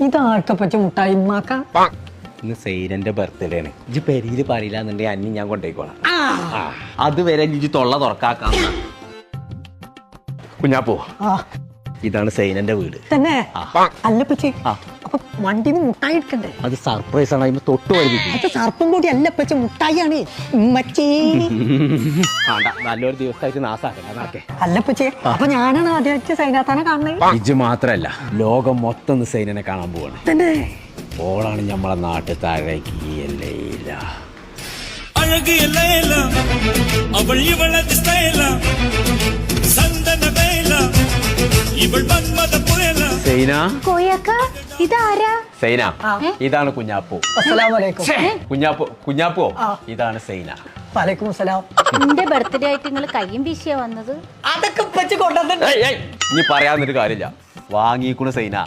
ഇതാർക്കെ പറ്റി മുട്ടായി ഉമ്മാക്ക? ഇന്ന് സൈനന്റെ ബർത്ത്ഡേ ആണ്. ഇജ്ജ് പെരിയില് പറയില്ല എന്നുണ്ടെങ്കിൽ അന്നി ഞാൻ കൊണ്ടുപോയിക്കോളാം. അതുവരെ ഇജ്ജ് തൊള്ള തുറക്കാക്കാം. കുഞ്ഞാപ്പോ, ഇതാണ് സൈനന്റെ വീട്. തന്നെ അല്ല പറ്റി അപ്പൊ വണ്ടിന്ന് മുട്ടായി എടുക്കണ്ടേ? അത് സർപ്രൈസ് ആണ്. അതിന് തൊട്ട് വരുന്നത് അത് സർപ്പം കൂടി അല്ല പറ്റി മുട്ടായിയാണ് ഉമ്മച്ചി. നല്ലൊരു ദിവസമായിട്ട് നാസാക്കേ. അല്ല പറ്റി അപ്പൊ ഞാനാണ് ആദ്യമായിട്ട് സൈനാത്താനെ കാണുന്നത്. ഇജ്ജ് മാത്രല്ല, ലോകം മൊത്തം ഒന്ന് സൈനനെ കാണാൻ പോവാണ്. തന്നെ ഓളാണ് നമ്മളെ നാട്ടിൽ താഴേക്ക് അഴകിയ ലൈല അവൾ ഇവളത് സ്റ്റൈല സന്തന വേല ഇവൾ മന്മത പുയല. സൈന, കോയക്ക ഇതാരാ? സൈന ഇതാണ് കുഞ്ഞാപ്പു. അസ്സലാമു അലൈക്കും. കുഞ്ഞാപ്പു ഇതാണ് സൈന. വലൈക്കും അസ്സലാം. എന്റെ ബർത്ത്ഡേ ആയിട്ട് നിങ്ങൾ കയ്യും വീശിയാ വന്നത്? അതൊക്കെ പറ്റി കൊണ്ടുവന്നിട്ട് ഇനി പറയാന്നൊരു കാര്യമില്ല. വാങ്ങിക്കൂണ് സൈന.